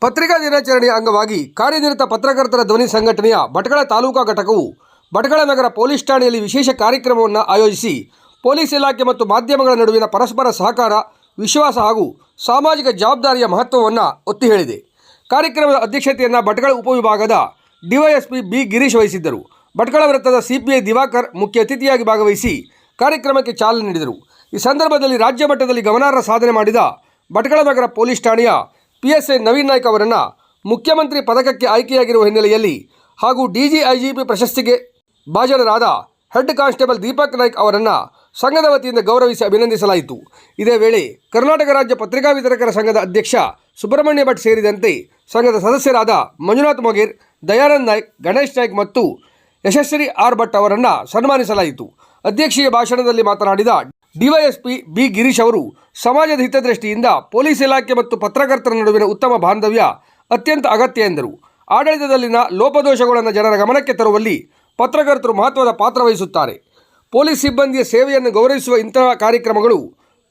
ಪತ್ರಿಕಾ ದಿನಾಚರಣೆಯ ಅಂಗವಾಗಿ ಕಾರ್ಯನಿರತ ಪತ್ರಕರ್ತರ ಧ್ವನಿ ಸಂಘಟನೆಯ ಭಟ್ಕಳ ತಾಲೂಕಾ ಘಟಕವು ಭಟ್ಕಳ ನಗರ ಪೊಲೀಸ್ ಠಾಣೆಯಲ್ಲಿ ವಿಶೇಷ ಕಾರ್ಯಕ್ರಮವನ್ನು ಆಯೋಜಿಸಿ ಪೊಲೀಸ್ ಇಲಾಖೆ ಮತ್ತು ಮಾಧ್ಯಮಗಳ ನಡುವಿನ ಪರಸ್ಪರ ಸಹಕಾರ, ವಿಶ್ವಾಸ ಹಾಗೂ ಸಾಮಾಜಿಕ ಜವಾಬ್ದಾರಿಯ ಮಹತ್ವವನ್ನು ಒತ್ತಿ ಹೇಳಿದೆ. ಕಾರ್ಯಕ್ರಮದ ಅಧ್ಯಕ್ಷತೆಯನ್ನು ಭಟ್ಕಳ ಉಪವಿಭಾಗದ ಡಿವೈಎಸ್ಪಿ ಬಿ ಗಿರೀಶ್ ವಹಿಸಿದ್ದರು. ಭಟ್ಕಳ ವೃತ್ತದ ಸಿಪಿಐ ದಿವಾಕರ್ ಮುಖ್ಯ ಅತಿಥಿಯಾಗಿ ಭಾಗವಹಿಸಿ ಕಾರ್ಯಕ್ರಮಕ್ಕೆ ಚಾಲನೆ ನೀಡಿದರು. ಈ ಸಂದರ್ಭದಲ್ಲಿ ರಾಜ್ಯ ಮಟ್ಟದಲ್ಲಿ ಗಮನಾರ್ಹ ಸಾಧನೆ ಮಾಡಿದ ಭಟ್ಕಳ ನಗರ ಪೊಲೀಸ್ ಠಾಣೆಯ PSI ನವೀನ್ ನಾಯ್ಕ್ ಅವರನ್ನು ಮುಖ್ಯಮಂತ್ರಿ ಪದಕಕ್ಕೆ ಆಯ್ಕೆಯಾಗಿರುವ ಹಿನ್ನೆಲೆಯಲ್ಲಿ ಹಾಗೂ DGIGP ಪ್ರಶಸ್ತಿಗೆ ಭಾಜನರಾದ ಹೆಡ್ ಕಾನ್ಸ್ಟೇಬಲ್ ದೀಪಕ್ ನಾಯ್ಕ್ ಅವರನ್ನು ಸಂಘದ ವತಿಯಿಂದ ಗೌರವಿಸಿ ಅಭಿನಂದಿಸಲಾಯಿತು. ಇದೇ ವೇಳೆ ಕರ್ನಾಟಕ ರಾಜ್ಯ ಪತ್ರಿಕಾ ವಿತರಕರ ಸಂಘದ ಅಧ್ಯಕ್ಷ ಸುಬ್ರಹ್ಮಣ್ಯ ಭಟ್ ಸೇರಿದಂತೆ ಸಂಘದ ಸದಸ್ಯರಾದ ಮಂಜುನಾಥ್ ಮೊಗೇರ್, ದಯಾನಂದ್ ನಾಯ್ಕ್, ಗಣೇಶ್ ನಾಯ್ಕ್ ಮತ್ತು ಯಶಸ್ವಿ ಆರ್ ಭಟ್ ಅವರನ್ನು ಸನ್ಮಾನಿಸಲಾಯಿತು. ಅಧ್ಯಕ್ಷೀಯ ಭಾಷಣದಲ್ಲಿ ಮಾತನಾಡಿದ ಡಿವೈಎಸ್ಪಿ ಬಿ ಗಿರೀಶ್ ಅವರು ಸಮಾಜದ ಹಿತದೃಷ್ಟಿಯಿಂದ ಪೊಲೀಸ್ ಇಲಾಖೆ ಮತ್ತು ಪತ್ರಕರ್ತರ ನಡುವಿನ ಉತ್ತಮ ಬಾಂಧವ್ಯ ಅತ್ಯಂತ ಅಗತ್ಯ ಎಂದರು. ಆಡಳಿತದಲ್ಲಿನ ಲೋಪದೋಷಗಳನ್ನು ಜನರ ಗಮನಕ್ಕೆ ತರುವಲ್ಲಿ ಪತ್ರಕರ್ತರು ಮಹತ್ವದ ಪಾತ್ರ ವಹಿಸುತ್ತಾರೆ. ಪೊಲೀಸ್ ಸಿಬ್ಬಂದಿಯ ಸೇವೆಯನ್ನು ಗೌರವಿಸುವ ಇಂತಹ ಕಾರ್ಯಕ್ರಮಗಳು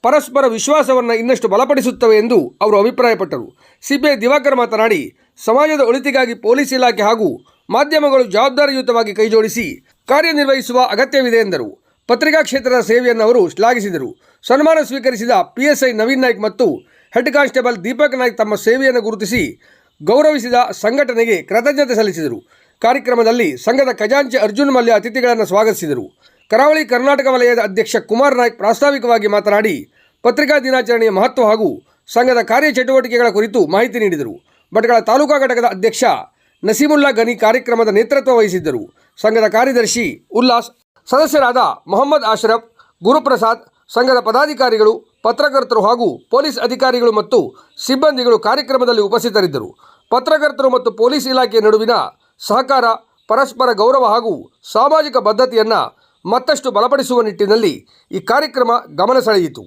ಪರಸ್ಪರ ವಿಶ್ವಾಸವನ್ನು ಇನ್ನಷ್ಟು ಬಲಪಡಿಸುತ್ತವೆ ಎಂದು ಅವರು ಅಭಿಪ್ರಾಯಪಟ್ಟರು. ಸಿಪಿಐ ದಿವಾಕರ್ ಮಾತನಾಡಿ, ಸಮಾಜದ ಒಳಿತಿಗಾಗಿ ಪೊಲೀಸ್ ಇಲಾಖೆ ಹಾಗೂ ಮಾಧ್ಯಮಗಳು ಜವಾಬ್ದಾರಿಯುತವಾಗಿ ಕೈಜೋಡಿಸಿ ಕಾರ್ಯನಿರ್ವಹಿಸುವ ಅಗತ್ಯವಿದೆ ಎಂದರು. ಪತ್ರಿಕಾ ಕ್ಷೇತ್ರದ ಸೇವೆಯನ್ನು ಅವರು ಶ್ಲಾಘಿಸಿದರು. ಸನ್ಮಾನ ಸ್ವೀಕರಿಸಿದ PSI ನವೀನ್ ನಾಯ್ಕ್ ಮತ್ತು ಹೆಡ್ ಕಾನ್ಸ್ಟೇಬಲ್ ದೀಪಕ್ ನಾಯ್ಕ್ ತಮ್ಮ ಸೇವೆಯನ್ನು ಗುರುತಿಸಿ ಗೌರವಿಸಿದ ಸಂಘಟನೆಗೆ ಕೃತಜ್ಞತೆ ಸಲ್ಲಿಸಿದರು. ಕಾರ್ಯಕ್ರಮದಲ್ಲಿ ಸಂಘದ ಖಜಾಂಚಿ ಅರ್ಜುನ್ ಮಲ್ಯ ಅತಿಥಿಗಳನ್ನು ಸ್ವಾಗತಿಸಿದರು. ಕರಾವಳಿ ಕರ್ನಾಟಕ ವಲಯದ ಅಧ್ಯಕ್ಷ ಕುಮಾರ್ ನಾಯ್ಕ್ ಪ್ರಾಸ್ತಾವಿಕವಾಗಿ ಮಾತನಾಡಿ ಪತ್ರಿಕಾ ದಿನಾಚರಣೆಯ ಮಹತ್ವ ಹಾಗೂ ಸಂಘದ ಕಾರ್ಯಚಟುವಟಿಕೆಗಳ ಕುರಿತು ಮಾಹಿತಿ ನೀಡಿದರು. ಭಟ್ಕಳ ತಾಲೂಕಾ ಘಟಕದ ಅಧ್ಯಕ್ಷ ನಸೀಮುಲ್ಲಾ ಗನಿ ಕಾರ್ಯಕ್ರಮದ ನೇತೃತ್ವ ವಹಿಸಿದ್ದರು. ಸಂಘದ ಕಾರ್ಯದರ್ಶಿ ಉಲ್ಲಾಸ್, ಸದಸ್ಯರಾದ ಮೊಹಮ್ಮದ್ ಅಶ್ರಫ್, ಗುರುಪ್ರಸಾದ್, ಸಂಘದ ಪದಾಧಿಕಾರಿಗಳು, ಪತ್ರಕರ್ತರು ಹಾಗೂ ಪೊಲೀಸ್ ಅಧಿಕಾರಿಗಳು ಮತ್ತು ಸಿಬ್ಬಂದಿಗಳು ಕಾರ್ಯಕ್ರಮದಲ್ಲಿ ಉಪಸ್ಥಿತರಿದ್ದರು. ಪತ್ರಕರ್ತರು ಮತ್ತು ಪೊಲೀಸ್ ಇಲಾಖೆಯ ನಡುವಿನ ಸಹಕಾರ, ಪರಸ್ಪರ ಗೌರವ ಹಾಗೂ ಸಾಮಾಜಿಕ ಬದ್ಧತೆಯನ್ನು ಮತ್ತಷ್ಟು ಬಲಪಡಿಸುವ ನಿಟ್ಟಿನಲ್ಲಿ ಈ ಕಾರ್ಯಕ್ರಮ ಗಮನ ಸೆಳೆಯಿತು.